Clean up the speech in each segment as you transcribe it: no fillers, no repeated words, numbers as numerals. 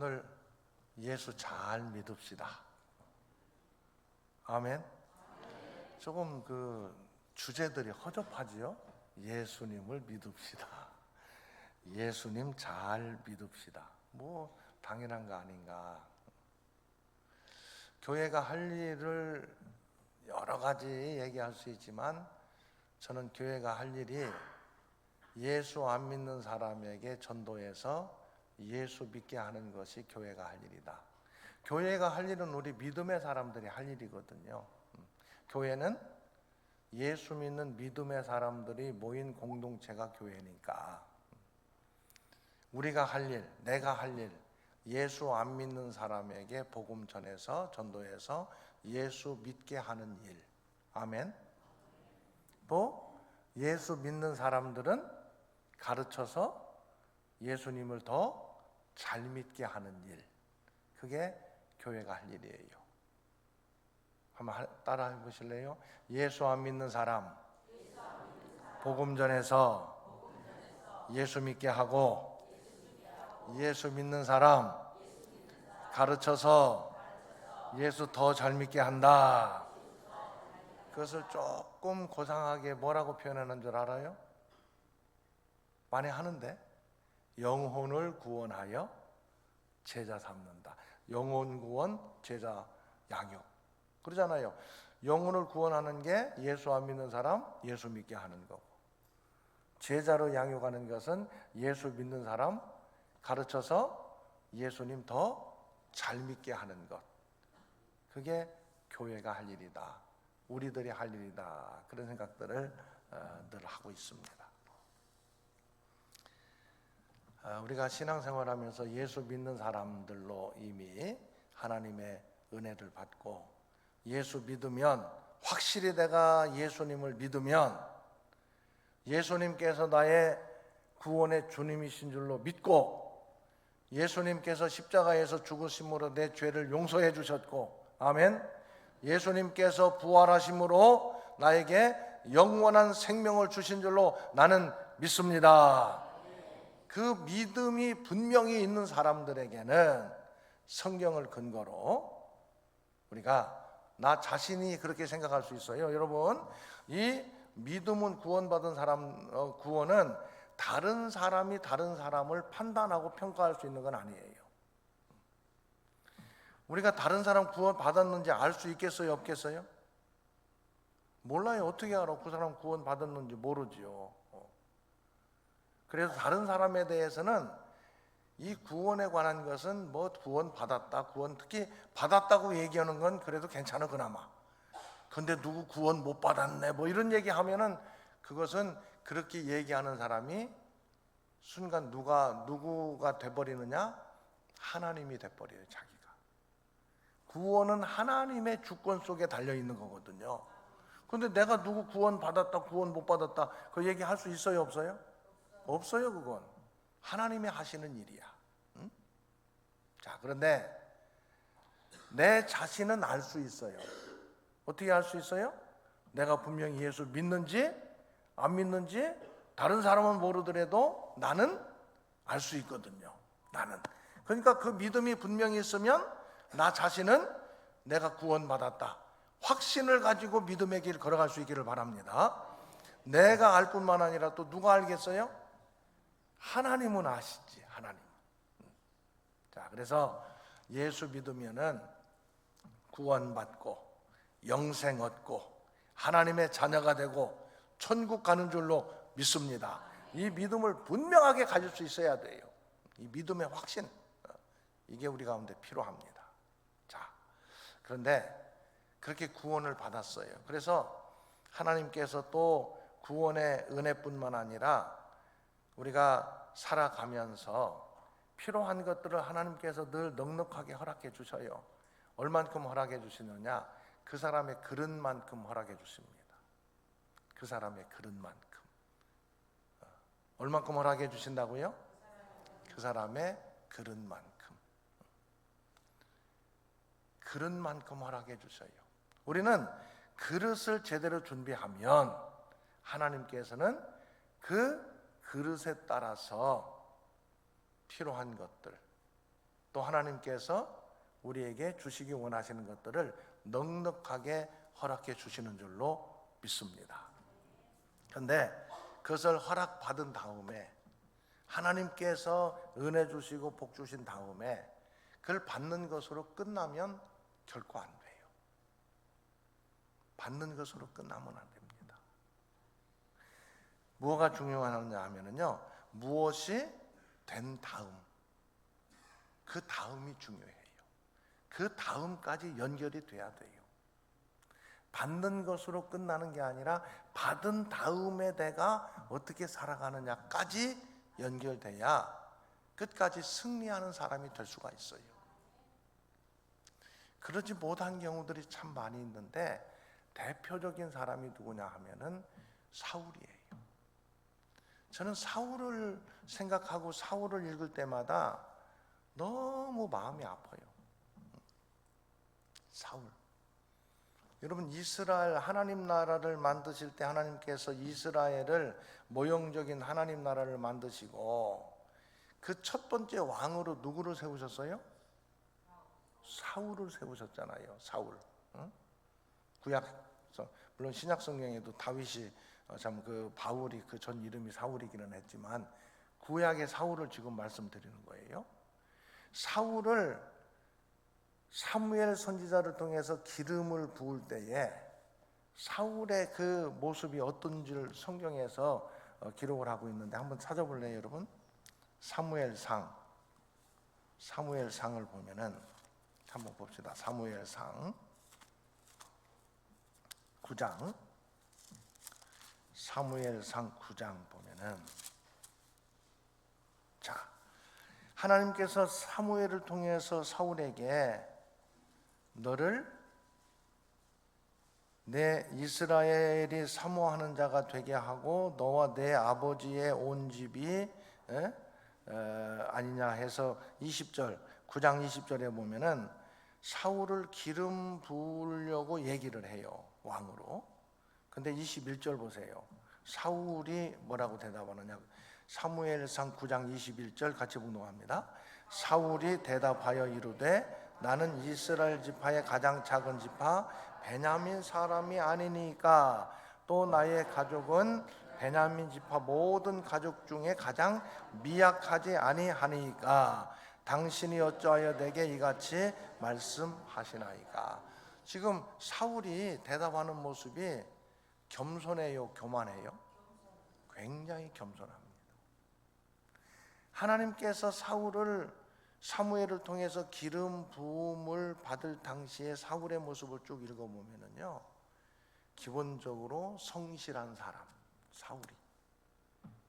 오늘 예수 잘 믿읍시다. 아멘. 조금 주제들이 허접하지요? 예수님을 믿읍시다. 예수님 잘 믿읍시다. 뭐 당연한 거 아닌가. 교회가 할 일을 여러 가지 얘기할 수 있지만 저는 교회가 할 일이 예수 안 믿는 사람에게 전도해서 예수 믿게 하는 것이 교회가 할 일이다. 교회가 할 일은 우리 믿음의 사람들이 할 일이거든요. 교회는 예수 믿는 믿음의 사람들이 모인 공동체가 교회니까 우리가 할 일, 내가 할 일, 예수 안 믿는 사람에게 복음 전해서 전도해서 예수 믿게 하는 일. 아멘. 또 예수 믿는 사람들은 가르쳐서 예수님을 더 잘 믿게 하는 일. 그게 교회가 할 일이에요. 한번 따라 해보실래요? 예수 안 믿는 사람 복음 전해서 예수 믿게 하고, 예수 믿는 사람 가르쳐서 예수 더 잘 믿게 한다. 그것을 조금 고상하게 뭐라고 표현하는 줄 알아요? 많이 하는데 영혼을 구원하여 제자 삼는다. 영혼 구원, 제자 양육 그러잖아요. 영혼을 구원하는 게 예수 안 믿는 사람 예수 믿게 하는 거고, 제자로 양육하는 것은 예수 믿는 사람 가르쳐서 예수님 더 잘 믿게 하는 것. 그게 교회가 할 일이다. 우리들이 할 일이다. 그런 생각들을 늘 하고 있습니다. 우리가 신앙생활하면서 예수 믿는 사람들로 이미 하나님의 은혜를 받고, 예수 믿으면 확실히 내가 예수님을 믿으면 예수님께서 나의 구원의 주님이신 줄로 믿고, 예수님께서 십자가에서 죽으심으로 내 죄를 용서해 주셨고, 아멘. 예수님께서 부활하심으로 나에게 영원한 생명을 주신 줄로 나는 믿습니다. 그 믿음이 분명히 있는 사람들에게는 성경을 근거로 우리가 나 자신이 그렇게 생각할 수 있어요. 여러분, 이 믿음은 구원받은 사람, 구원은 다른 사람이 다른 사람을 판단하고 평가할 수 있는 건 아니에요. 우리가 다른 사람 구원 받았는지 알 수 있겠어요? 없겠어요? 몰라요. 어떻게 알아? 그 사람 구원 받았는지 모르지요. 그래서 다른 사람에 대해서는 이 구원에 관한 것은 뭐 구원 받았다, 구원 특히 받았다고 얘기하는 건 그래도 괜찮아 그나마. 근데 누구 구원 못 받았네 뭐 이런 얘기하면은 그것은 그렇게 얘기하는 사람이 순간 누구가 돼버리느냐? 하나님이 돼버려요. 자기가. 구원은 하나님의 주권 속에 달려있는 거거든요. 근데 내가 누구 구원 받았다 구원 못 받았다 그 얘기 할 수 있어요? 없어요? 없어요. 그건 하나님이 하시는 일이야. 응? 자, 그런데 내 자신은 알 수 있어요. 어떻게 알 수 있어요? 내가 분명히 예수 믿는지 안 믿는지 다른 사람은 모르더라도 나는 알 수 있거든요. 나는. 그러니까 그 믿음이 분명히 있으면 나 자신은 내가 구원받았다 확신을 가지고 믿음의 길 걸어갈 수 있기를 바랍니다. 내가 알 뿐만 아니라 또 누가 알겠어요? 하나님은 아시지. 하나님. 자, 그래서 예수 믿으면은 구원받고 영생 얻고 하나님의 자녀가 되고 천국 가는 줄로 믿습니다. 이 믿음을 분명하게 가질 수 있어야 돼요. 이 믿음의 확신, 이게 우리 가운데 필요합니다. 자, 그런데 그렇게 구원을 받았어요. 그래서 하나님께서 또 구원의 은혜뿐만 아니라 우리가 살아가면서 필요한 것들을 하나님께서 늘 넉넉하게 허락해 주셔요. 얼만큼 허락해 주시느냐? 그 사람의 그릇만큼 허락해 주십니다. 그 사람의 그릇만큼. 얼만큼 허락해 주신다고요? 그 사람의 그릇만큼. 그릇만큼 허락해 주셔요. 우리는 그릇을 제대로 준비하면 하나님께서는 그 그릇에 따라서 필요한 것들, 또 하나님께서 우리에게 주시기 원하시는 것들을 넉넉하게 허락해 주시는 줄로 믿습니다. 그런데 그것을 허락받은 다음에 하나님께서 은혜 주시고 복 주신 다음에 그걸 받는 것으로 끝나면 결코 안 돼요. 받는 것으로 끝나면 안 됩니다. 뭐가 중요하냐 하면요, 무엇이 된 다음, 그 다음이 중요해요. 그 다음까지 연결이 돼야 돼요. 받는 것으로 끝나는 게 아니라 받은 다음에 내가 어떻게 살아가느냐까지 연결돼야 끝까지 승리하는 사람이 될 수가 있어요. 그러지 못한 경우들이 참 많이 있는데 대표적인 사람이 누구냐 하면은 사울이에요. 저는 사울을 생각하고 사울을 읽을 때마다 너무 마음이 아파요. 사울. 여러분, 이스라엘 하나님 나라를 만드실 때 하나님께서 이스라엘을 모형적인 하나님 나라를 만드시고 그 첫 번째 왕으로 누구를 세우셨어요? 사울을 세우셨잖아요. 사울. 구약, 물론 신약 성경에도 다윗이 참 그 바울이 그 전 이름이 사울이기는 했지만 구약의 사울을 지금 말씀드리는 거예요. 사울을 사무엘 선지자를 통해서 기름을 부을 때에 사울의 그 모습이 어떤지를 성경에서 기록을 하고 있는데 한번 찾아볼래요, 여러분? 사무엘상을 보면은 한번 봅시다. 사무엘상 9장, 사무엘상 9장 보면은, 자, 하나님께서 사무엘을 통해서 사울에게 너를 내 이스라엘이 사모하는 자가 되게 하고 너와 내 아버지의 온 집이 아니냐 해서 20절, 9장 20절에 보면은 사울을 기름 부으려고 얘기를 해요, 왕으로. 근데 21절 보세요. 사울이 뭐라고 대답하느냐. 사무엘상 9장 21절 같이 봉독합니다. 사울이 대답하여 이르되 나는 이스라엘 지파의 가장 작은 지파 베냐민 사람이 아니니까 또 나의 가족은 베냐민 지파 모든 가족 중에 가장 미약하지 아니하니까 당신이 어찌하여 내게 이같이 말씀하시나이까. 지금 사울이 대답하는 모습이 겸손해요, 교만해요? 굉장히 겸손합니다. 하나님께서 사무엘을 통해서 기름 부음을 받을 당시에 사울의 모습을 쭉 읽어보면요, 기본적으로 성실한 사람, 사울이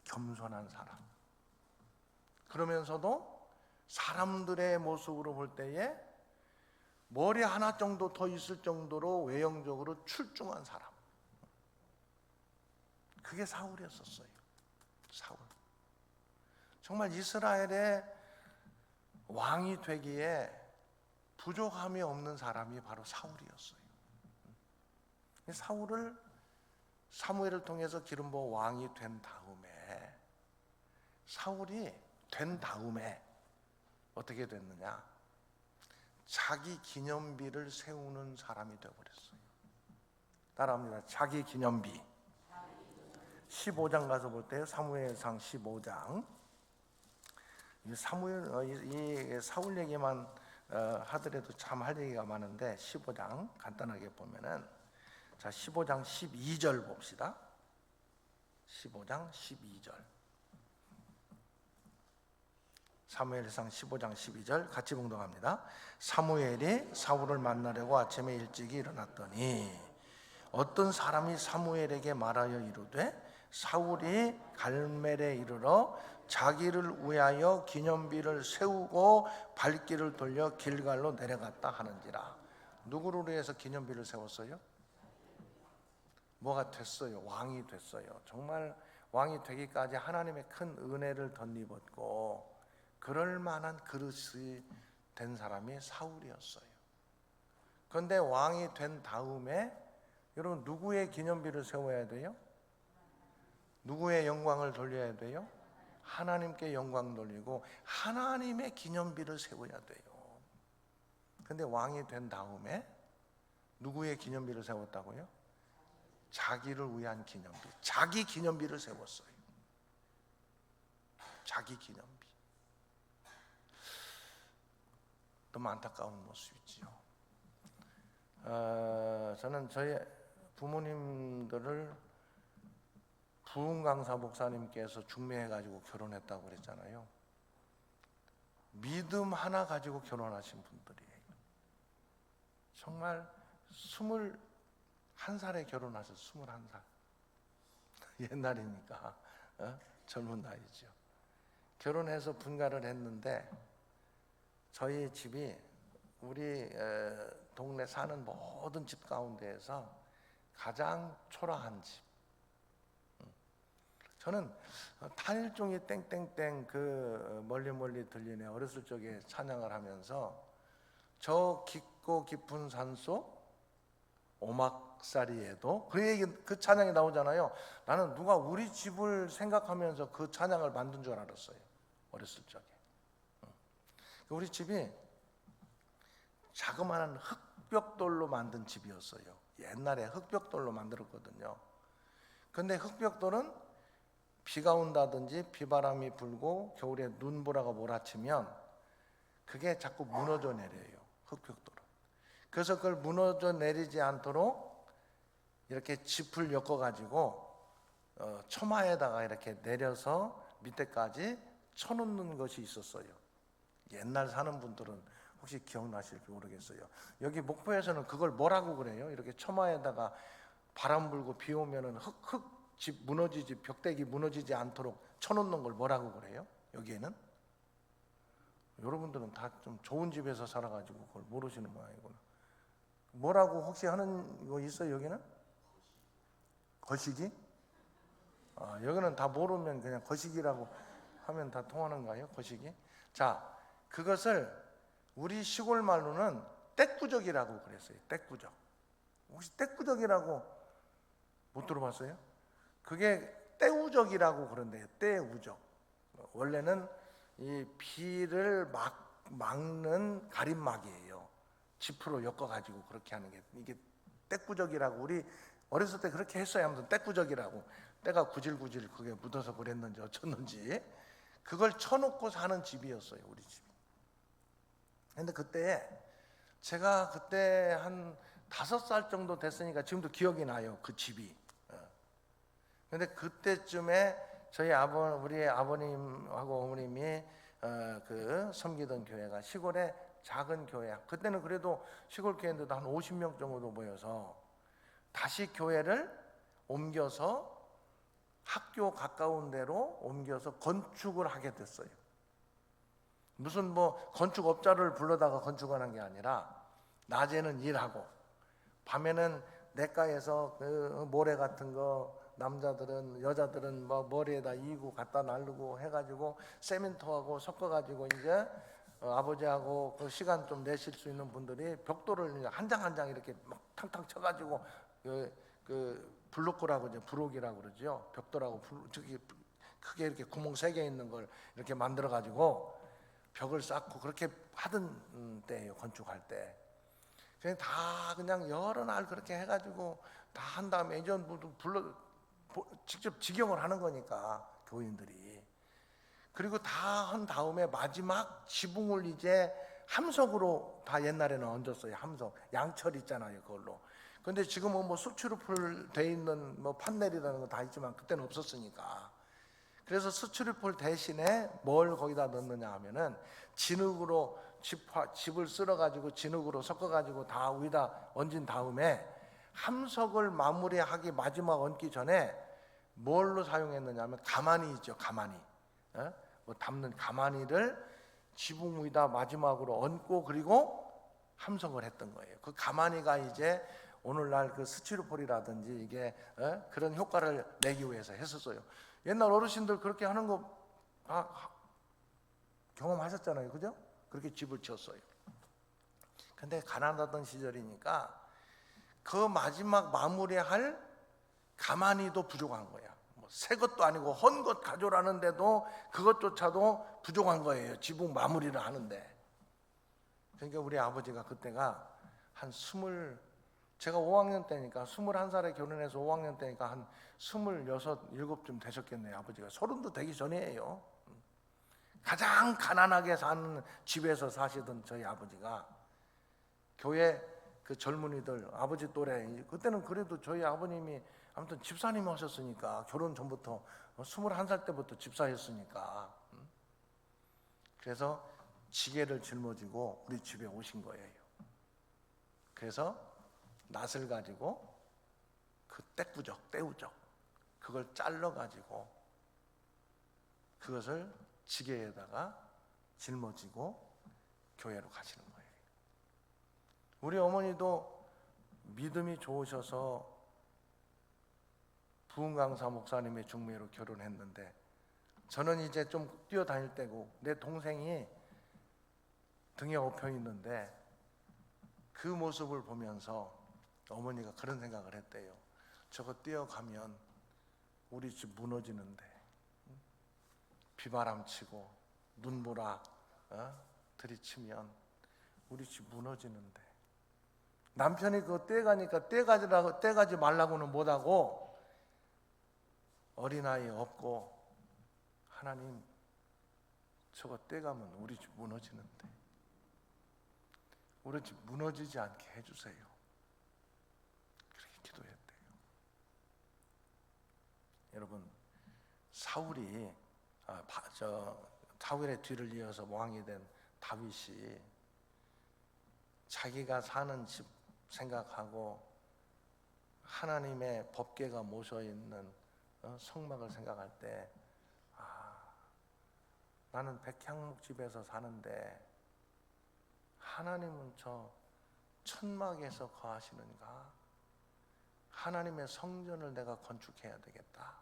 겸손한 사람, 그러면서도 사람들의 모습으로 볼 때에 머리 하나 정도 더 있을 정도로 외형적으로 출중한 사람, 그게 사울이었었어요. 사울. 정말 이스라엘의 왕이 되기에 부족함이 없는 사람이 바로 사울이었어요. 사울을 사무엘을 통해서 기름 부어 왕이 된 다음에, 사울이 된 다음에 어떻게 됐느냐? 자기 기념비를 세우는 사람이 되어버렸어요. 따라합니다. 자기 기념비. 15장 가서 볼 때요, 사무엘상 15장. 이 사울 얘기만 하더라도 참 할 얘기가 많은데 15장 간단하게 보면은, 자, 15장 12절 봅시다. 15장 12절. 사무엘상 15장 12절 같이 봉독합니다. 사무엘이 사울을 만나려고 아침에 일찍 일어났더니 어떤 사람이 사무엘에게 말하여 이르되 사울이 갈멜에 이르러 자기를 위하여 기념비를 세우고 발길을 돌려 길갈로 내려갔다 하는지라. 누구를 위해서 기념비를 세웠어요? 뭐가 됐어요? 왕이 됐어요. 정말 왕이 되기까지 하나님의 큰 은혜를 덧입었고 그럴 만한 그릇이 된 사람이 사울이었어요. 그런데 왕이 된 다음에 여러분, 누구의 기념비를 세워야 돼요? 누구의 영광을 돌려야 돼요? 하나님께 영광 돌리고 하나님의 기념비를 세워야 돼요. 근데 왕이 된 다음에 누구의 기념비를 세웠다고요? 자기를 위한 기념비, 자기 기념비를 세웠어요. 자기 기념비. 너무 안타까운 모습이지요. 저는 저희 부모님들을 부흥강사 목사님께서 중매해가지고 결혼했다고 그랬잖아요. 믿음 하나 가지고 결혼하신 분들이에요. 정말 21살에 결혼하셔서 21살. 옛날이니까 젊은 나이죠. 결혼해서 분가를 했는데 저희 집이 우리 동네 사는 모든 집 가운데에서 가장 초라한 집. 저는 탄일종이 땡땡땡 그 멀리 들리네 어렸을 적에 찬양을 하면서 저 깊고 깊은 산속 오막살이에도 그 찬양이 나오잖아요. 나는 누가 우리 집을 생각하면서 그 찬양을 만든 줄 알았어요. 어렸을 적에. 우리 집이 자그마한 흙벽돌로 만든 집이었어요. 옛날에 흙벽돌로 만들었거든요. 근데 흙벽돌은 비가 온다든지 비바람이 불고 겨울에 눈보라가 몰아치면 그게 자꾸 무너져 내려요. 흙벽돌은. 그래서 그걸 무너져 내리지 않도록 이렇게 짚을 엮어가지고 처마에다가 이렇게 내려서 밑에까지 쳐놓는 것이 있었어요. 옛날 사는 분들은 혹시 기억나실지 모르겠어요. 여기 목포에서는 그걸 뭐라고 그래요? 이렇게 처마에다가 바람 불고 비 오면은 집 무너지지, 벽대기 무너지지 않도록 쳐놓는 걸 뭐라고 그래요? 여기에는? 여러분들은 다 좀 좋은 집에서 살아가지고 그걸 모르시는 모양이구나. 뭐라고 혹시 하는 거 있어요 여기는? 거시기? 여기는 다 모르면 그냥 거시기라고 하면 다 통하는가요? 거시기? 자, 그것을 우리 시골 말로는 떼꾸적이라고 그랬어요. 떼꾸적. 혹시 떼꾸적이라고 못 들어봤어요? 그게 떼우적이라고 그런데요. 떼우적. 원래는 이 비를 막는 가림막이에요. 짚으로 엮어가지고 그렇게 하는 게 이게 떼꾸적이라고 우리 어렸을 때 그렇게 했어요. 아무튼 떼꾸적이라고 때가 구질구질 그게 묻어서 그랬는지 어쩌는지 그걸 쳐놓고 사는 집이었어요. 우리 집이. 근데 그때 제가 그때 한 5살 정도 됐으니까 지금도 기억이 나요. 그 집이. 근데 그때쯤에 우리 아버님하고 어머님이 그 섬기던 교회가 시골의 작은 교회. 그때는 그래도 시골 교회인데도 한 50명 정도 모여서 다시 교회를 옮겨서 학교 가까운 데로 옮겨서 건축을 하게 됐어요. 무슨 뭐 건축업자를 불러다가 건축을 한 게 아니라 낮에는 일하고 밤에는 냇가에서 그 모래 같은 거 여자들은 뭐 머리에다 이고 갖다 날르고 해가지고 세멘트하고 섞어가지고 이제 아버지하고 그 시간 좀 내실 수 있는 분들이 벽돌을 한 장 한 장 이렇게 막 탕탕 쳐가지고 그 블록이라고 이제 부록이라고 그러죠. 벽돌하고 저기 크게 이렇게 구멍 3개 있는 걸 이렇게 만들어가지고 벽을 쌓고 그렇게 하던 때예요. 건축할 때. 그냥 다 그냥 여러 날 그렇게 해가지고 다 한 다음에 이제 직접 직영을 하는 거니까 교인들이. 그리고 다 한 다음에 마지막 지붕을 이제 함석으로 다 옛날에는 얹었어요. 함석 양철 있잖아요. 그걸로. 근데 지금은 뭐 수출풀 돼 있는 뭐 판넬이라는 거 다 있지만 그때는 없었으니까. 그래서 수출풀 대신에 뭘 거기다 넣느냐 하면은 진흙으로 집을 쓸어가지고 진흙으로 섞어가지고 다 위에다 얹은 다음에 함석을 마무리하기 마지막 얹기 전에 뭘로 사용했느냐 하면 가마니 있죠. 가마니. 뭐 담는 가마니를 지붕 위에다 마지막으로 얹고 그리고 함석을 했던 거예요. 그 가마니가 이제 오늘날 그 스티로폴이라든지 이게 그런 효과를 내기 위해서 했었어요. 옛날 어르신들 그렇게 하는 거 다 경험하셨잖아요. 그죠? 그렇게 집을 지었어요. 근데 가난하던 시절이니까 그 마지막 마무리할 가마니도 부족한 거야. 뭐 새 것도 아니고 헌 것 가져라는데도 그것조차도 부족한 거예요. 지붕 마무리를 하는데. 그러니까 우리 아버지가 그때가 한 제가 5학년 때니까 21살에 결혼해서 5학년 때니까 한 26, 7쯤 되셨겠네요. 아버지가 30도 되기 전이에요. 가장 가난하게 사는 집에서 사시던 저희 아버지가 교회 그 젊은이들 아버지 또래, 그때는 그래도 저희 아버님이 아무튼 집사님 하셨으니까, 결혼 전부터 21살 때부터 집사였으니까, 그래서 지게를 짊어지고 우리 집에 오신 거예요. 그래서 낫을 가지고 그 떼우적 그걸 잘라 가지고 그것을 지게에다가 짊어지고 교회로 가시는 거예요. 우리 어머니도 믿음이 좋으셔서 부흥강사 목사님의 중매로 결혼했는데, 저는 이제 좀 뛰어다닐 때고 내 동생이 등에 업혀 있는데 그 모습을 보면서 어머니가 그런 생각을 했대요. 저거 뛰어가면 우리 집 무너지는데, 비바람 치고 눈보라 들이치면 우리 집 무너지는데, 남편이 그거 떼가니까 떼가지 말라고는 못하고, 어린아이 없고, 하나님 저거 떼가면 우리 집 무너지는데 우리 집 무너지지 않게 해주세요. 그렇게 기도했대요. 여러분, 사울의 뒤를 이어서 왕이 된 다윗이 자기가 사는 집 생각하고 하나님의 법궤가 모셔있는 성막을 생각할 때, 나는 백향목집에서 사는데 하나님은 저 천막에서 거하시는가? 하나님의 성전을 내가 건축해야 되겠다.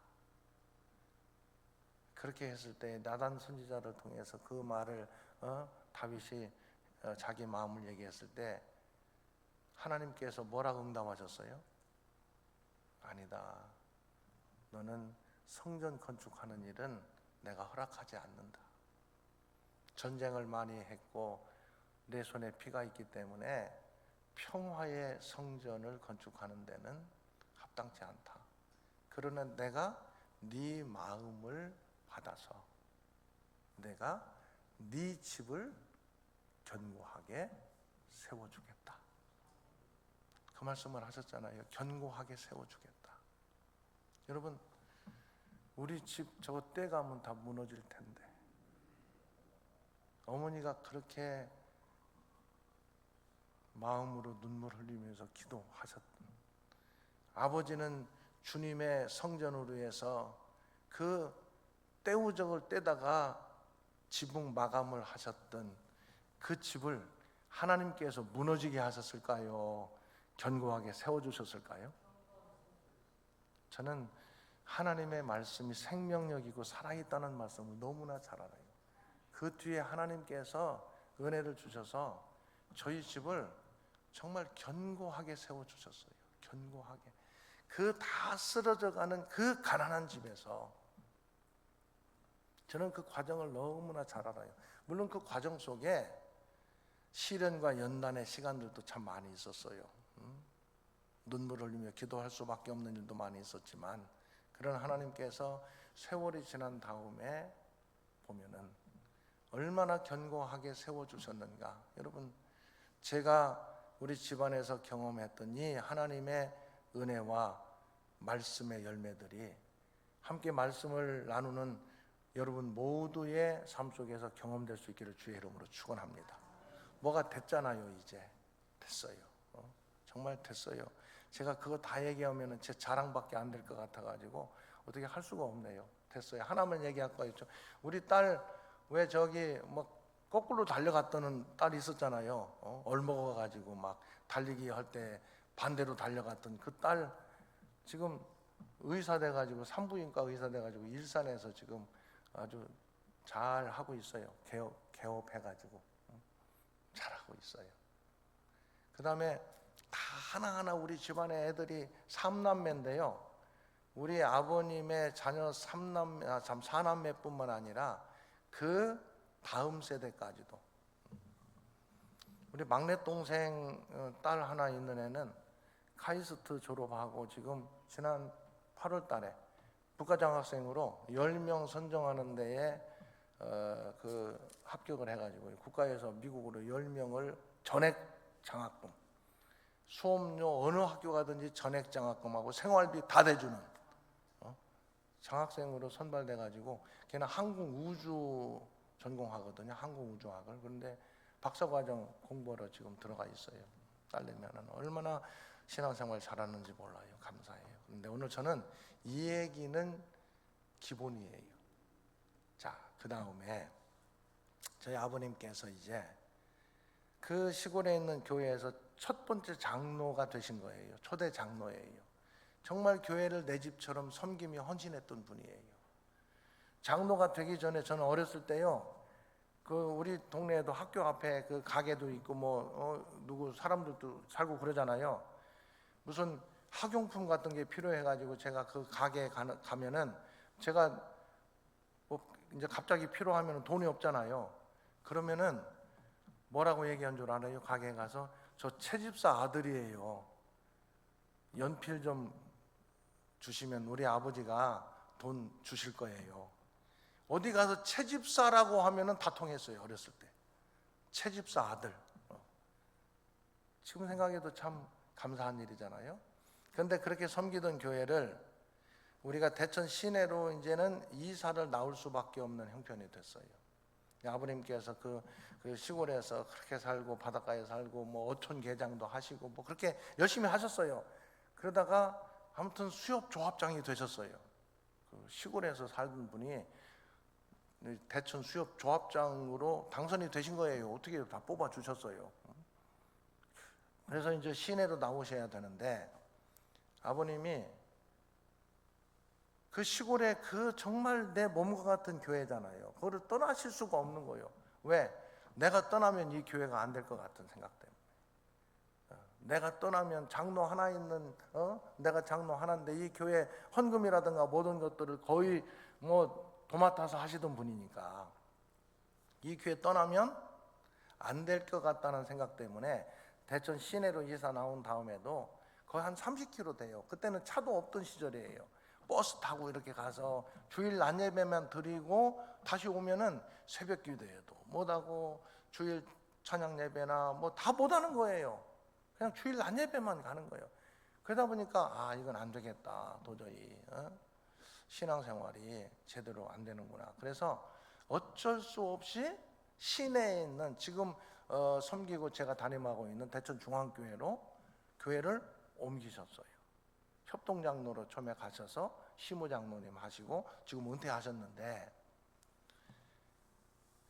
그렇게 했을 때 나단 선지자를 통해서 그 말을 다윗이 자기 마음을 얘기했을 때 하나님께서 뭐라고 응답하셨어요? 아니다. 너는 성전 건축하는 일은 내가 허락하지 않는다. 전쟁을 많이 했고 내 손에 피가 있기 때문에 평화의 성전을 건축하는 데는 합당치 않다. 그러나 내가 네 마음을 받아서 내가 네 집을 견고하게 세워주겠다. 그 말씀을 하셨잖아요. 견고하게 세워주겠다. 여러분, 우리 집 저거 떼가면 다 무너질 텐데, 어머니가 그렇게 마음으로 눈물 흘리면서 기도하셨던, 아버지는 주님의 성전을 위해서 그 떼우적을 떼다가 지붕 마감을 하셨던 그 집을 하나님께서 무너지게 하셨을까요? 견고하게 세워주셨을까요? 저는 하나님의 말씀이 생명력이고 살아있다는 말씀을 너무나 잘 알아요. 그 뒤에 하나님께서 은혜를 주셔서 저희 집을 정말 견고하게 세워주셨어요. 견고하게. 그 다 쓰러져가는 그 가난한 집에서 저는 그 과정을 너무나 잘 알아요. 물론 그 과정 속에 시련과 연단의 시간들도 참 많이 있었어요. 눈물을 흘리며 기도할 수밖에 없는 일도 많이 있었지만, 그런 하나님께서 세월이 지난 다음에 보면은 얼마나 견고하게 세워주셨는가. 여러분, 제가 우리 집안에서 경험했던 이 하나님의 은혜와 말씀의 열매들이 함께 말씀을 나누는 여러분 모두의 삶 속에서 경험될 수 있기를 주의 이름으로 축원합니다. 뭐가 됐잖아요. 이제 됐어요. 정말 됐어요. 제가 그거 다 얘기하면 제 자랑밖에 안 될 것 같아가지고 어떻게 할 수가 없네요. 됐어요. 하나만 얘기할 거예요. 우리 딸 왜 저기 뭐 거꾸로 달려갔던 딸이 있었잖아요. 얼먹어가지고 막 달리기 할 때 반대로 달려갔던 그 딸, 지금 의사 돼가지고 산부인과 의사 돼가지고 일산에서 지금 아주 잘 하고 있어요. 개업해가지고 잘하고 있어요. 그 다음에 다 하나하나 우리 집안의 애들이 3남매인데요. 우리 아버님의 자녀 4남매뿐만 아니라 그 다음 세대까지도. 우리 막내 동생 딸 하나 있는 애는 카이스트 졸업하고 지금 지난 8월 달에 국가장학생으로 10명 선정하는 데에 합격을 해가지고 국가에서 미국으로 10명을 전액 장학금, 수업료 어느 학교 가든지 전액 장학금하고 생활비 다 대주는 장학생으로 선발돼가지고 걔는 항공우주 전공하거든요. 항공우주학을. 그런데 박사과정 공부하러 지금 들어가 있어요. 딸내미는 얼마나 신앙생활 잘하는지 몰라요. 감사해요. 그런데 오늘 저는 이 얘기는 기본이에요. 자, 그 다음에 저희 아버님께서 이제 그 시골에 있는 교회에서 첫 번째 장로가 되신 거예요. 초대 장로예요. 정말 교회를 내 집처럼 섬기며 헌신했던 분이에요. 장로가 되기 전에 저는 어렸을 때요, 우리 동네에도 학교 앞에 그 가게도 있고 누구 사람들도 살고 그러잖아요. 무슨 학용품 같은 게 필요해가지고 제가 그 가게에 가면은 제가 이제 갑자기 필요하면 돈이 없잖아요. 그러면은 뭐라고 얘기한 줄 알아요? 가게에 가서 저 채집사 아들이에요. 연필 좀 주시면 우리 아버지가 돈 주실 거예요. 어디 가서 채집사라고 하면은 다 통했어요. 어렸을 때 채집사 아들. 지금 생각해도 참 감사한 일이잖아요. 그런데 그렇게 섬기던 교회를 우리가 대천 시내로 이제는 이사를 나올 수밖에 없는 형편이 됐어요. 아버님께서 그 시골에서 그렇게 살고 바닷가에 살고 어촌 개장도 하시고 그렇게 열심히 하셨어요. 그러다가 아무튼 수협 조합장이 되셨어요. 그 시골에서 살던 분이 대천 수협 조합장으로 당선이 되신 거예요. 어떻게 다 뽑아 주셨어요. 그래서 이제 시내로 나오셔야 되는데 아버님이 그 시골에 그 정말 내 몸과 같은 교회잖아요. 그거를 떠나실 수가 없는 거예요. 왜? 내가 떠나면 이 교회가 안 될 것 같은 생각 때문에. 내가 떠나면 장로 하나 있는 내가 장로 하나인데 이 교회 헌금이라든가 모든 것들을 거의 도맡아서 하시던 분이니까 이 교회 떠나면 안 될 것 같다는 생각 때문에 대천 시내로 이사 나온 다음에도 거의 한 30km 돼요. 그때는 차도 없던 시절이에요. 버스 타고 이렇게 가서 주일 낮 예배만 드리고 다시 오면은 새벽 기도회도 못하고 주일 찬양 예배나 다 못하는 거예요. 그냥 주일 낮 예배만 가는 거예요. 그러다 보니까 이건 안 되겠다. 도저히 신앙생활이 제대로 안 되는구나. 그래서 어쩔 수 없이 시내에 있는 지금 섬기고 제가 담임하고 있는 대천 중앙교회로 교회를 옮기셨어요. 협동장로로 처음에 가셔서 시무장로님 하시고 지금 은퇴하셨는데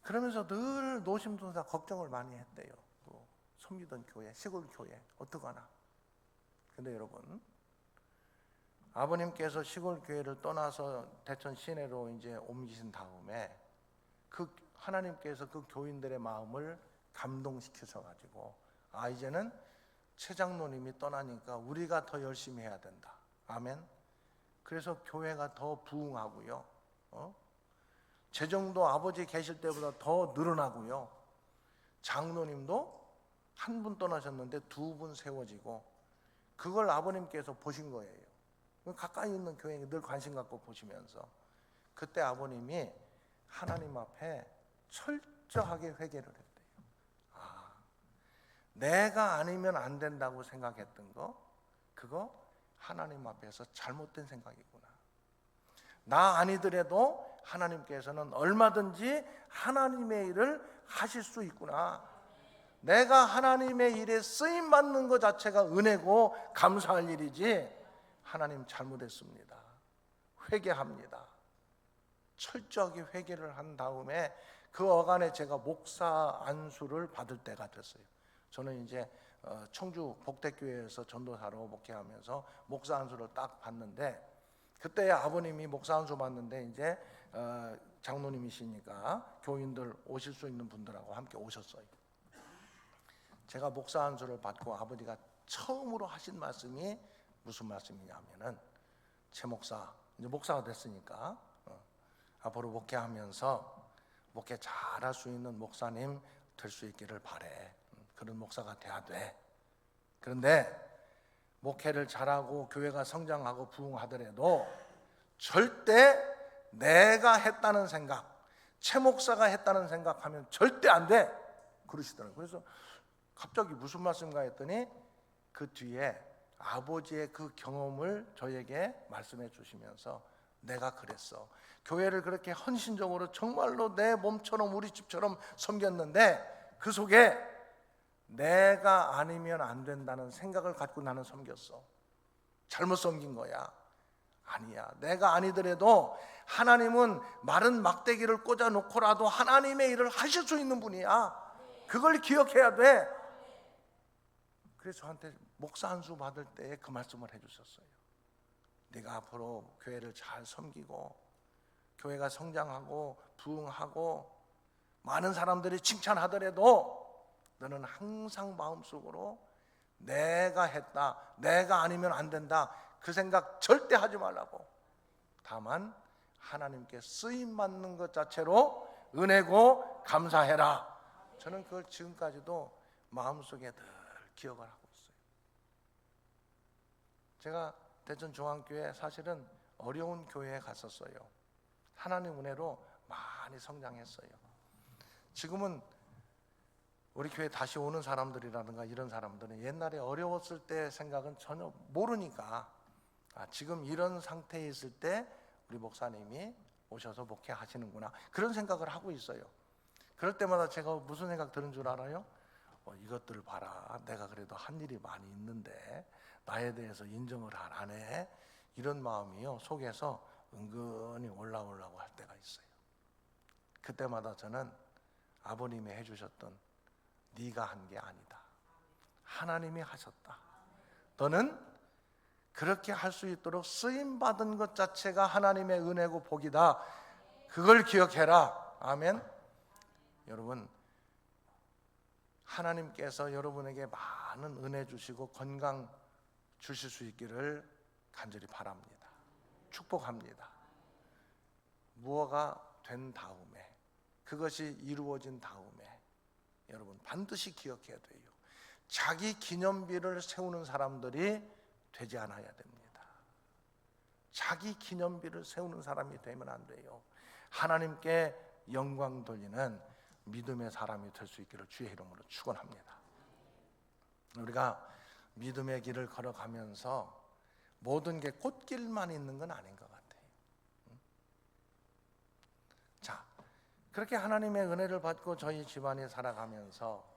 그러면서 늘 노심동사 걱정을 많이 했대요. 섬기던 교회, 시골 교회 어떡하나. 근데 여러분, 아버님께서 시골 교회를 떠나서 대천 시내로 이제 옮기신 다음에 하나님께서 그 교인들의 마음을 감동시키셔가지고 이제는 최 장로님이 떠나니까 우리가 더 열심히 해야 된다. 아멘. 그래서 교회가 더 부흥하고요. 재정도 아버지 계실 때보다 더 늘어나고요. 장로님도 한 분 떠나셨는데 2분 세워지고 그걸 아버님께서 보신 거예요. 가까이 있는 교회에 늘 관심 갖고 보시면서 그때 아버님이 하나님 앞에 철저하게 회개를 했대요. 내가 아니면 안 된다고 생각했던 그거 하나님 앞에서 잘못된 생각이구나. 나 아니더라도 하나님께서는 얼마든지 하나님의 일을 하실 수 있구나. 내가 하나님의 일에 쓰임 받는 것 자체가 은혜고 감사할 일이지 하나님 잘못했습니다. 회개합니다. 철저하게 회개를 한 다음에 그 어간에 제가 목사 안수를 받을 때가 됐어요. 저는 이제 청주 복대교회에서 전도사로 목회하면서 목사 안수를 딱 받는데 그때 아버님이 목사 안수 받는데 이제 장로님이시니까 교인들 오실 수 있는 분들하고 함께 오셨어요. 제가 목사 안수를 받고 아버지가 처음으로 하신 말씀이 무슨 말씀이냐면은 최 목사 이제 목사가 됐으니까 앞으로 목회하면서 목회 잘할 수 있는 목사님 될 수 있기를 바래. 그런 목사가 돼야 돼. 그런데 목회를 잘하고 교회가 성장하고 부흥하더라도 절대 내가 했다는 생각, 최 목사가 했다는 생각하면 절대 안 돼. 그러시더라고요. 그래서 갑자기 무슨 말씀인가 했더니 그 뒤에 아버지의 그 경험을 저에게 말씀해 주시면서 내가 그랬어. 교회를 그렇게 헌신적으로 정말로 내 몸처럼 우리 집처럼 섬겼는데 그 속에 내가 아니면 안 된다는 생각을 갖고 나는 섬겼어. 잘못 섬긴 거야. 아니야. 내가 아니더라도 하나님은 마른 막대기를 꽂아 놓고라도 하나님의 일을 하실 수 있는 분이야. 그걸 기억해야 돼. 그래서 저한테 목사 안수 받을 때 그 말씀을 해주셨어요. 네가 앞으로 교회를 잘 섬기고 교회가 성장하고 부흥하고 많은 사람들이 칭찬하더라도 너는 항상 마음속으로 내가 했다, 내가 아니면 안 된다, 그 생각 절대 하지 말라고. 다만 하나님께 쓰임 받는 것 자체로 은혜고 감사해라. 저는 그걸 지금까지도 마음속에 늘 기억을 하고 있어요. 제가 대전 중앙교회 사실은 어려운 교회에 갔었어요. 하나님 은혜로 많이 성장했어요. 지금은 우리 교회 다시 오는 사람들이라든가 이런 사람들은 옛날에 어려웠을 때 생각은 전혀 모르니까 지금 이런 상태에 있을 때 우리 목사님이 오셔서 목회하시는구나 그런 생각을 하고 있어요. 그럴 때마다 제가 무슨 생각 드는 줄 알아요? 이것들을 봐라. 내가 그래도 한 일이 많이 있는데 나에 대해서 인정을 안 해. 이런 마음이요 속에서 은근히 올라오려고 할 때가 있어요. 그때마다 저는 아버님이 해주셨던 네가 한 게 아니다. 하나님이 하셨다. 너는 그렇게 할 수 있도록 쓰임받은 것 자체가 하나님의 은혜고 복이다. 그걸 기억해라. 아멘. 여러분, 하나님께서 여러분에게 많은 은혜 주시고 건강 주실 수 있기를 간절히 바랍니다. 축복합니다. 무엇가 된 다음에, 그것이 이루어진 다음에 여러분 반드시 기억해야 돼요. 자기 기념비를 세우는 사람들이 되지 않아야 됩니다. 자기 기념비를 세우는 사람이 되면 안 돼요. 하나님께 영광 돌리는 믿음의 사람이 될 수 있기를 주의 이름으로 축원합니다. 우리가 믿음의 길을 걸어가면서 모든 게 꽃길만 있는 건 아닌 것 같아요. 자, 그렇게 하나님의 은혜를 받고 저희 집안이 살아가면서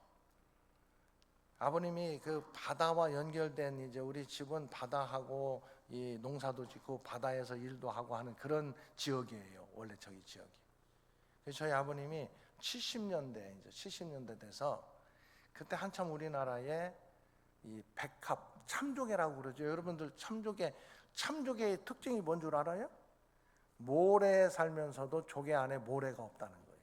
아버님이 그 바다와 연결된 이제 우리 집은 바다하고 이 농사도 짓고 바다에서 일도 하고 하는 그런 지역이에요. 원래 저희 지역이. 그래서 저희 아버님이 70년대 돼서 그때 한참 우리나라에 이 백합 참조개라고 그러죠. 여러분들 참조개의 특징이 뭔 줄 알아요? 모래에 살면서도 조개 안에 모래가 없다는 거예요.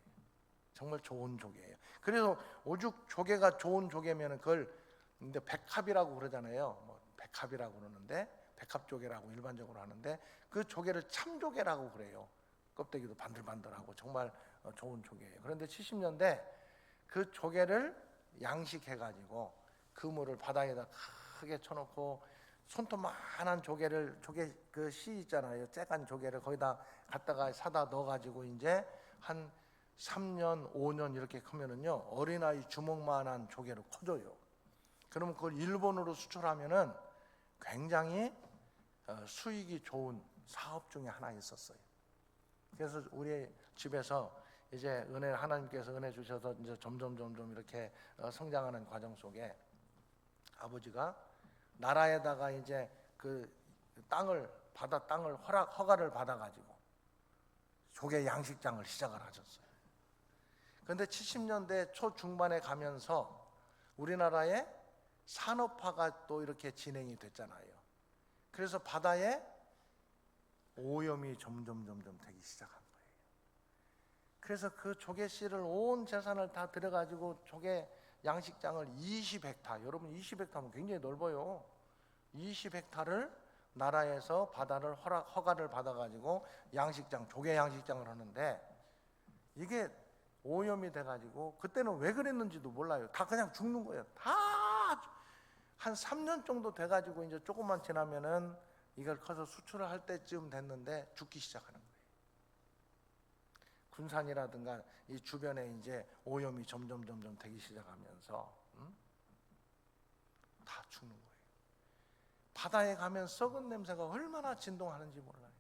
정말 좋은 조개예요. 그래서 오죽 조개가 좋은 조개면은 그걸 근데 백합이라고 그러잖아요. 뭐 백합이라고 그러는데 백합조개라고 일반적으로 하는데 그 조개를 참조개라고 그래요. 껍데기도 반들반들하고 정말 좋은 조개예요. 그런데 70년대 그 조개를 양식해가지고 그물을 바다에다 크게 쳐놓고 손톱만한 조개 그 씨 있잖아요. 쬐간 조개를 거기다 갖다가 사다 넣어가지고 이제 한 3년, 5년 이렇게 크면은요 어린아이 주먹만한 조개로 커져요. 그러면 그걸 일본으로 수출하면은 굉장히 수익이 좋은 사업 중에 하나 있었어요. 그래서 우리 집에서 이제 하나님께서 은혜 주셔서 이제 점점 이렇게 성장하는 과정 속에 아버지가 나라에다가 이제 그 바다 땅을 허가를 받아가지고 조개 양식장을 시작을 하셨어요. 그런데 70년대 초중반에 가면서 우리나라에 산업화가 또 이렇게 진행이 됐잖아요. 그래서 바다에 오염이 점점 되기 시작한 거예요. 그래서 그 조개 씨를 온 재산을 다 들여가지고 조개 양식장을 20헥타, 여러분 20헥타면 굉장히 넓어요. 20헥타를 나라에서 바다를 허가를 받아가지고 양식장, 조개 양식장을 하는데 이게 오염이 돼가지고 그때는 왜 그랬는지도 몰라요. 다 그냥 죽는 거예요. 다 한 3년 정도 돼가지고 이제 조금만 지나면은 이걸 커서 수출을 할 때쯤 됐는데 죽기 시작하는 거예요. 군산이라든가 이 주변에 이제 오염이 점점 되기 시작하면서 다 죽는 거예요. 바다에 가면 썩은 냄새가 얼마나 진동하는지 몰라요.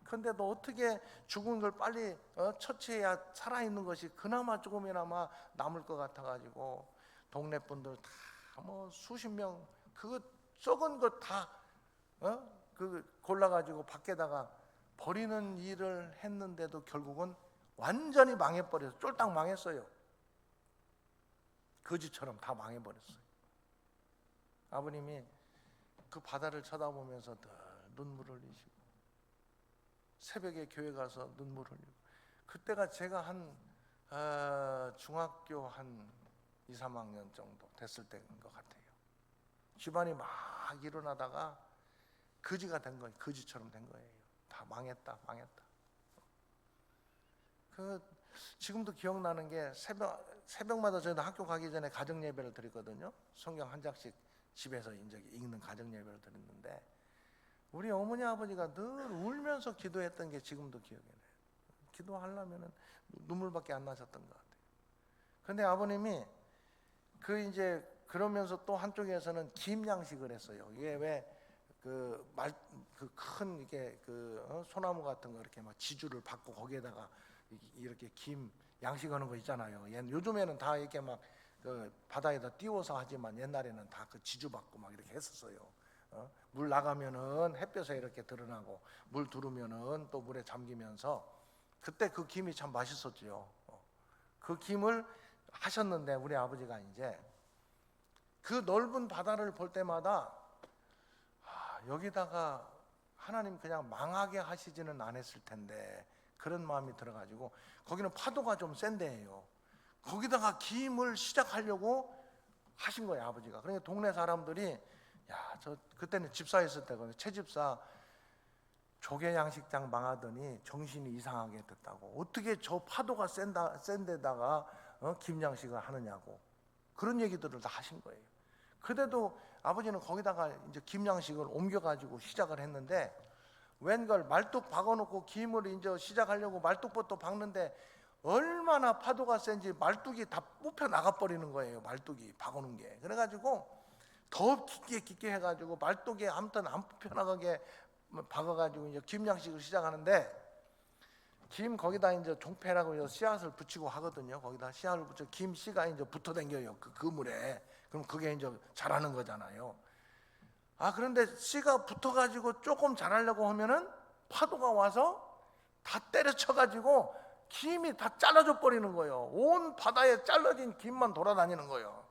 그런데도 어떻게 죽은 걸 빨리 처치해야 살아있는 것이 그나마 조금이나마 남을 것 같아가지고 동네 분들 다 뭐 수십 명 그거 썩은 거 다 그 골라가지고 밖에다가 버리는 일을 했는데도 결국은 완전히 망해버려서 쫄딱 망했어요. 거지처럼 다 망해버렸어요. 아버님이 그 바다를 쳐다보면서 늘 눈물을 흘리시고 새벽에 교회 가서 눈물 흘리고 그때가 제가 한 중학교 한 2, 3학년 정도 됐을 때인 것 같아요. 집안이 막 일어나다가 거지가 된 거예요. 거지처럼 된 거예요. 다 망했다. 지금도 기억나는 게 새벽마다 저희도 학교 가기 전에 가정 예배를 드리거든요. 성경 한 장씩 집에서 이제 읽는 가정 예배를 드렸는데 우리 어머니 아버지가 늘 울면서 기도했던 게 지금도 기억이 나요. 기도하려면은 눈물밖에 안 나셨던 것 같아요. 근데 아버님이 그 이제 그러면서 또 한쪽에서는 김 양식을 했어요. 이게 왜 그 큰 이게 소나무 같은 거 이렇게 막 지주를 받고 거기에다가 이렇게 김 양식하는 거 있잖아요. 요즘에는 다 이렇게 막 그 바다에다 띄워서 하지만 옛날에는 다 그 지주 받고 막 이렇게 했었어요. 물 나가면은 햇볕에 이렇게 드러나고 물 들으면은 또 물에 잠기면서 그때 그 김이 참 맛있었죠. 그 김을 하셨는데 우리 아버지가 이제 그 넓은 바다를 볼 때마다 여기다가 하나님 그냥 망하게 하시지는 않았을 텐데 그런 마음이 들어가지고 거기는 파도가 좀 센 데예요. 거기다가 김을 시작하려고 하신 거예요, 아버지가. 그러니까 동네 사람들이 저 그때는 집사였을 때거든요. 최집사 조개 양식장 망하더니 정신이 이상하게 됐다고. 어떻게 저 파도가 센 데다가 김 양식을 하느냐고. 그런 얘기들을 다 하신 거예요. 그래도 아버지는 거기다가 이제 김 양식을 옮겨가지고 시작을 했는데 웬걸 말뚝 박아놓고 김을 이제 시작하려고 말뚝부터 박는데 얼마나 파도가 센지 말뚝이 다 뽑혀 나가버리는 거예요. 말뚝이 박아놓은 게. 그래가지고 더 깊게 해가지고 말뚝에 아무튼 안 뽑혀 나가게 박아가지고 이제 김 양식을 시작하는데 김 거기다 이제 종패라고 해서 씨앗을 붙이고 하거든요. 거기다 씨앗을 붙여 김 씨가 이제 붙어 댕겨요. 그 그물에. 그럼 그게 이제 자라는 거잖아요. 그런데 씨가 붙어가지고 조금 자라려고 하면은 파도가 와서 다 때려쳐가지고 김이 다 잘라져 버리는 거예요. 온 바다에 잘라진 김만 돌아다니는 거예요.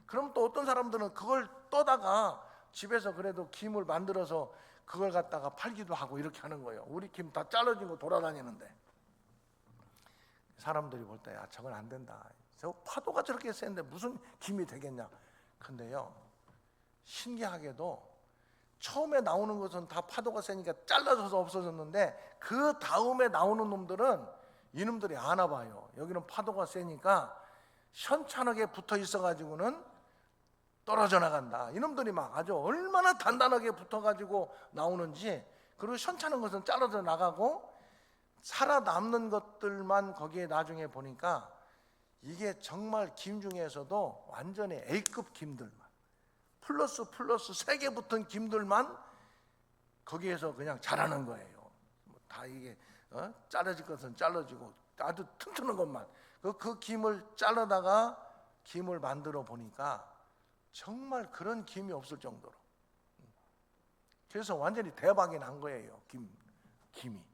그럼 또 어떤 사람들은 그걸 떠다가 집에서 그래도 김을 만들어서 그걸 갖다가 팔기도 하고 이렇게 하는 거예요. 우리 김 다 잘라진 거 돌아다니는데 사람들이 볼 때 저건 안 된다. 저 파도가 저렇게 센데 무슨 김이 되겠냐. 근데요 신기하게도 처음에 나오는 것은 다 파도가 세니까 잘라져서 없어졌는데 그 다음에 나오는 놈들은 이놈들이 아나 봐요. 여기는 파도가 세니까 현찮게 붙어 있어가지고는 떨어져 나간다. 이놈들이 막 아주 얼마나 단단하게 붙어가지고 나오는지. 그리고 현찮은 것은 잘라져 나가고 살아남는 것들만 거기에 나중에 보니까 이게 정말 김 중에서도 완전히 A급 김들만 플러스 3개 붙은 김들만 거기에서 그냥 자라는 거예요. 다 이게 잘라질 것은 잘라지고 아주 튼튼한 것만 그 김을 잘라다가 김을 만들어 보니까 정말 그런 김이 없을 정도로. 그래서 완전히 대박이 난 거예요. 김이.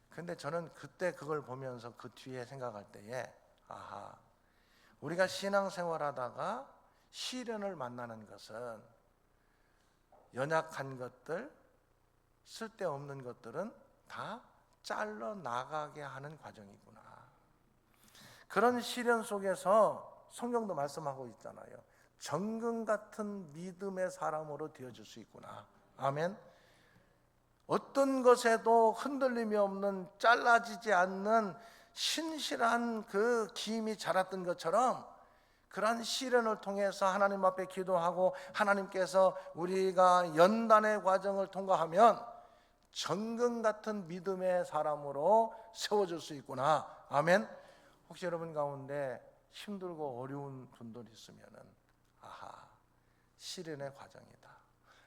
근데 저는 그때 그걸 보면서 그 뒤에 생각할 때에 우리가 신앙생활하다가 시련을 만나는 것은 연약한 것들, 쓸데없는 것들은 다 잘라 나가게 하는 과정이구나. 그런 시련 속에서 성경도 말씀하고 있잖아요. 정금 같은 믿음의 사람으로 되어질 수 있구나. 아멘. 어떤 것에도 흔들림이 없는, 잘라지지 않는 신실한 그 기임이 자랐던 것처럼, 그러한 시련을 통해서 하나님 앞에 기도하고 하나님께서 우리가 연단의 과정을 통과하면 정금 같은 믿음의 사람으로 세워질 수 있구나. 아멘. 혹시 여러분 가운데 힘들고 어려운 분들 있으면은, 아하, 시련의 과정이다.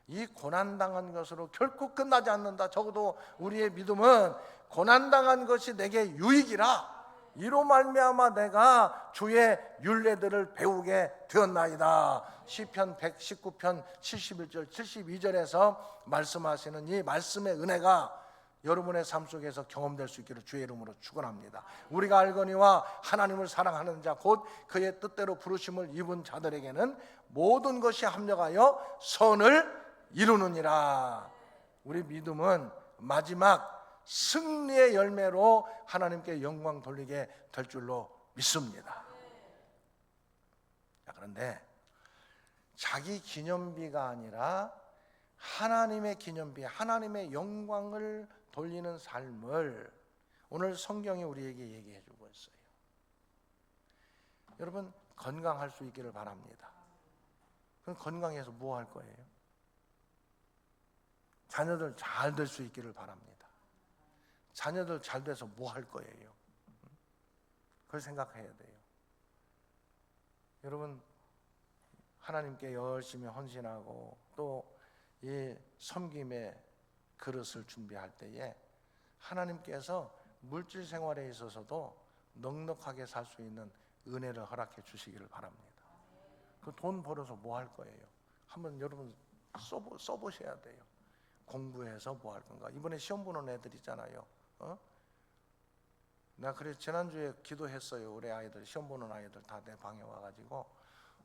이 고난당한 것으로 결코 끝나지 않는다. 적어도 우리의 믿음은 고난당한 것이 내게 유익이라, 이로 말미암아 내가 주의 율례들을 배우게 되었나이다. 시편 119편 71절 72절에서 말씀하시는 이 말씀의 은혜가 여러분의 삶 속에서 경험될 수 있기를 주의 이름으로 축원합니다. 우리가 알거니와 하나님을 사랑하는 자 곧 그의 뜻대로 부르심을 입은 자들에게는 모든 것이 합력하여 선을 이루느니라. 우리 믿음은 마지막 승리의 열매로 하나님께 영광 돌리게 될 줄로 믿습니다. 자, 그런데 자기 기념비가 아니라 하나님의 기념비, 하나님의 영광을 돌리는 삶을 오늘 성경이 우리에게 얘기해 주고 있어요. 여러분, 건강할 수 있기를 바랍니다. 그럼 건강해서 뭐 할 거예요? 자녀들 잘 될 수 있기를 바랍니다. 자녀들 잘 돼서 뭐 할 거예요? 그걸 생각해야 돼요. 여러분, 하나님께 열심히 헌신하고 또 이 섬김의 그릇을 준비할 때에 하나님께서 물질 생활에 있어서도 넉넉하게 살 수 있는 은혜를 허락해 주시기를 바랍니다. 그 돈 벌어서 뭐 할 거예요? 한번 여러분 써보셔야 돼요. 공부해서 뭐 할 건가? 이번에 시험 보는 애들 있잖아요. 내가 그래서 지난주에 기도했어요. 우리 아이들, 시험 보는 아이들 다 내 방에 와가지고,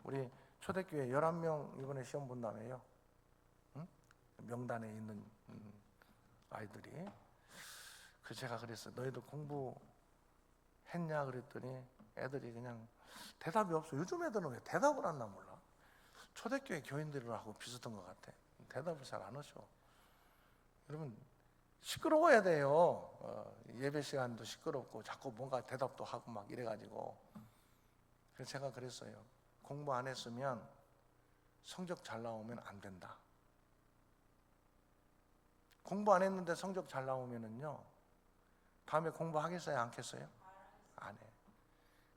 우리 초대교회 11명 이번에 시험 본다며요. 명단에 있는 아이들이. 그 제가 그랬어요. 너희들 공부했냐 그랬더니 애들이 그냥 대답이 없어. 요즘 애들은 왜 대답을 하나 몰라. 초대교회 교인들하고 비슷한 것 같아. 대답을 잘 안 하셔. 여러분, 시끄러워야 돼요. 예배 시간도 시끄럽고 자꾸 뭔가 대답도 하고 막 이래가지고. 그래서 제가 그랬어요. 공부 안 했으면 성적 잘 나오면 안 된다. 공부 안 했는데 성적 잘 나오면은요, 다음에 공부하겠어요? 안 하겠어요? 안 해.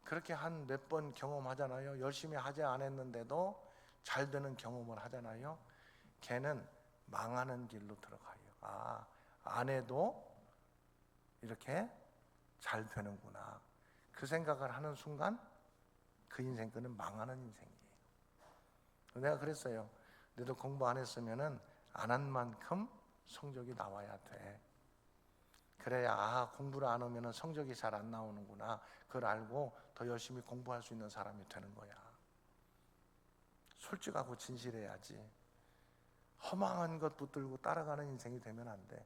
그렇게 한 몇 번 경험하잖아요. 열심히 하지 않았는데도 잘 되는 경험을 하잖아요. 걔는 망하는 길로 들어가요. 안 해도 이렇게 잘 되는구나. 그 생각을 하는 순간 그 인생 끄는 망하는 인생이에요. 내가 그랬어요. 너도 공부 안 했으면은 안 한 만큼 성적이 나와야 돼. 그래야 공부를 안 하면은 성적이 잘 안 나오는구나. 그걸 알고 더 열심히 공부할 수 있는 사람이 되는 거야. 솔직하고 진실해야지. 허망한 것 붙들고 따라가는 인생이 되면 안 돼.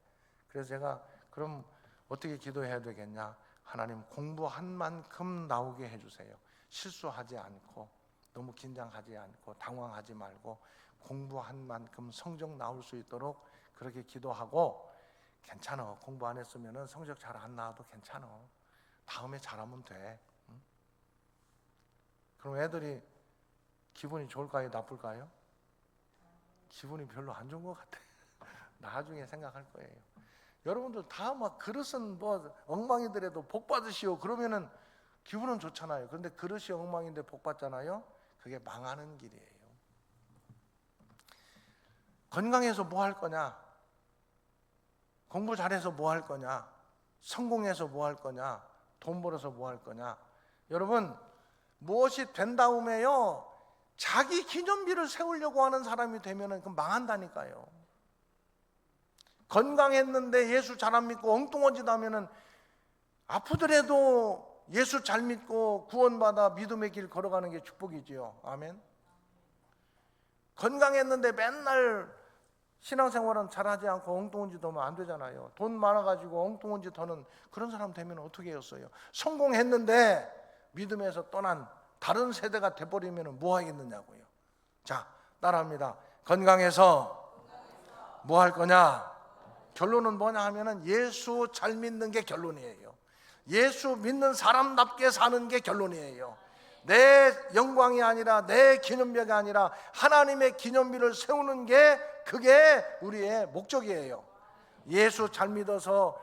그래서 제가 그럼 어떻게 기도해야 되겠냐? 하나님, 공부한 만큼 나오게 해주세요. 실수하지 않고 너무 긴장하지 않고 당황하지 말고 공부한 만큼 성적 나올 수 있도록 그렇게 기도하고, 괜찮아. 공부 안 했으면 성적 잘 안 나와도 괜찮아. 다음에 잘하면 돼. 응? 그럼 애들이 기분이 좋을까요? 나쁠까요? 기분이 별로 안 좋은 것 같아. 나중에 생각할 거예요. 여러분들 다 막 그릇은 뭐 엉망이더라도 복 받으시오 그러면은 기분은 좋잖아요. 그런데 그릇이 엉망인데 복 받잖아요. 그게 망하는 길이에요. 건강해서 뭐 할 거냐? 공부 잘해서 뭐 할 거냐? 성공해서 뭐 할 거냐? 돈 벌어서 뭐 할 거냐? 여러분, 무엇이 된 다음에요, 자기 기념비를 세우려고 하는 사람이 되면은 그 망한다니까요. 건강했는데 예수 잘 안 믿고 엉뚱한 짓 하면은 아프더라도 예수 잘 믿고 구원받아 믿음의 길 걸어가는 게 축복이지요. 아멘. 건강했는데 맨날 신앙생활은 잘하지 않고 엉뚱한 짓 하면 안 되잖아요. 돈 많아가지고 엉뚱한 짓 하는 그런 사람 되면 어떻게 했어요? 성공했는데 믿음에서 떠난 다른 세대가 돼버리면 뭐 하겠느냐고요. 자, 따라합니다. 건강해서 뭐 할 거냐? 결론은 뭐냐 하면은 예수 잘 믿는 게 결론이에요. 예수 믿는 사람답게 사는 게 결론이에요. 내 영광이 아니라 내 기념비가 아니라 하나님의 기념비를 세우는 게 그게 우리의 목적이에요. 예수 잘 믿어서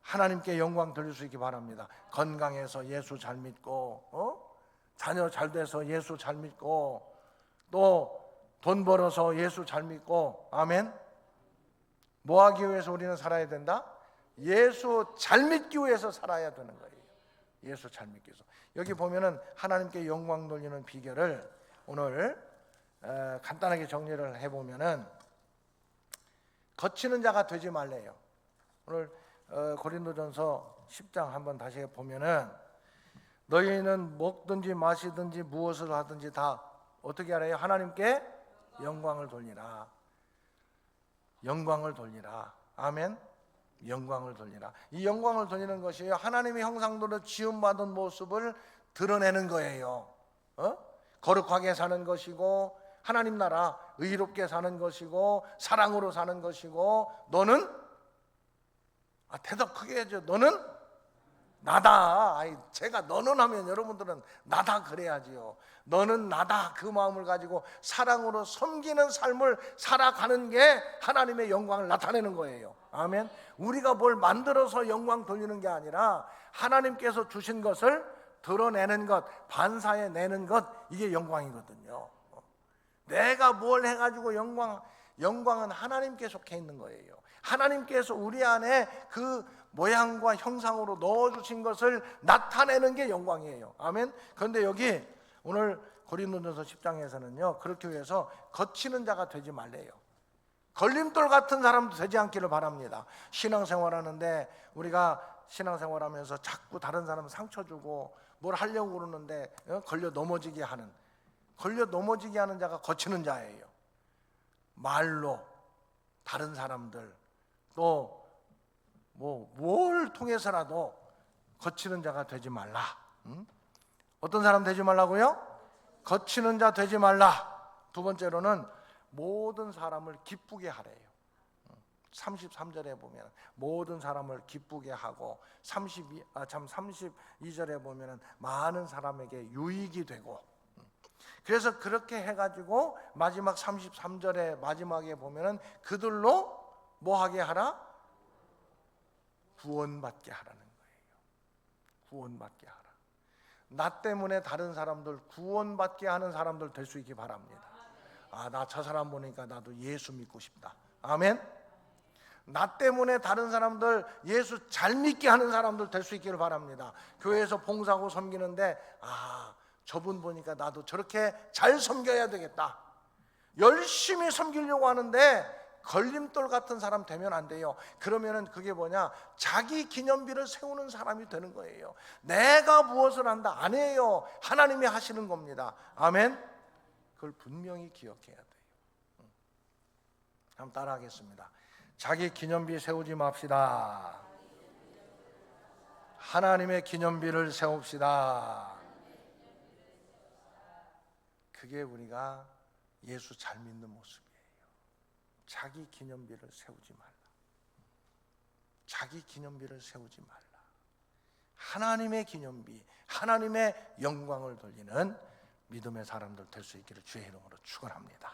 하나님께 영광 돌릴 수 있기 바랍니다. 건강해서 예수 잘 믿고, 자녀 잘 돼서 예수 잘 믿고, 또 돈 벌어서 예수 잘 믿고, 아멘. 뭐 하기 위해서 우리는 살아야 된다? 예수 잘 믿기 위해서 살아야 되는 거예요. 예수 잘 믿기 위해서. 여기 보면은 하나님께 영광 돌리는 비결을 오늘 간단하게 정리를 해보면은 거치는 자가 되지 말래요. 오늘 고린도전서 10장 한번 다시 보면은 너희는 먹든지 마시든지 무엇을 하든지 다 어떻게 하래요? 하나님께 영광을 돌리라. 영광을 돌리라. 아멘. 영광을 돌리라. 이 영광을 돌리는 것이 하나님의 형상대로 지음받은 모습을 드러내는 거예요. 거룩하게 사는 것이고 하나님 나라 의롭게 사는 것이고 사랑으로 사는 것이고 너는 대답 크게 해줘. 너는 나다. 제가 너는 하면 여러분들은 나다 그래야지요. 너는 나다 그 마음을 가지고 사랑으로 섬기는 삶을 살아가는 게 하나님의 영광을 나타내는 거예요. 아멘. 우리가 뭘 만들어서 영광 돌리는 게 아니라 하나님께서 주신 것을 드러내는 것, 반사해 내는 것, 이게 영광이거든요. 내가 뭘 해가지고 영광은 하나님께 속해 있는 거예요. 하나님께서 우리 안에 그 모양과 형상으로 넣어주신 것을 나타내는 게 영광이에요. 아멘. 그런데 여기 오늘 고린도전서 10장에서는요 그렇게 위해서 거치는 자가 되지 말래요. 걸림돌 같은 사람도 되지 않기를 바랍니다. 신앙생활하는데 우리가 신앙생활하면서 자꾸 다른 사람 상처 주고 뭘 하려고 그러는데 걸려 넘어지게 하는 자가 거치는 자예요. 말로 다른 사람들 또 뭘 통해서라도 거치는 자가 되지 말라. 어떤 사람 되지 말라고요? 거치는 자 되지 말라. 두 번째로는 모든 사람을 기쁘게 하래요. 33절에 보면 모든 사람을 기쁘게 하고 32절에 보면 많은 사람에게 유익이 되고, 그래서 그렇게 해가지고 마지막 33절의 마지막에 보면 그들로 뭐 하게 하라? 구원받게 하라는 거예요. 구원받게 하라. 나 때문에 다른 사람들 구원받게 하는 사람들 될 수 있기 바랍니다. 나 저 사람 보니까 나도 예수 믿고 싶다. 아멘. 나 때문에 다른 사람들 예수 잘 믿게 하는 사람들 될 수 있기를 바랍니다. 교회에서 봉사하고 섬기는데 저분 보니까 나도 저렇게 잘 섬겨야 되겠다. 열심히 섬기려고 하는데 걸림돌 같은 사람 되면 안 돼요. 그러면은 그게 뭐냐? 자기 기념비를 세우는 사람이 되는 거예요. 내가 무엇을 한다 안 해요. 하나님이 하시는 겁니다. 아멘. 그걸 분명히 기억해야 돼요. 한번 따라하겠습니다. 자기 기념비 세우지 맙시다. 하나님의 기념비를 세웁시다. 그게 우리가 예수 잘 믿는 모습이에요. 자기 기념비를 세우지 말라. 자기 기념비를 세우지 말라. 하나님의 기념비, 하나님의 영광을 돌리는 믿음의 사람들 될 수 있기를 주의 이름으로 축원합니다.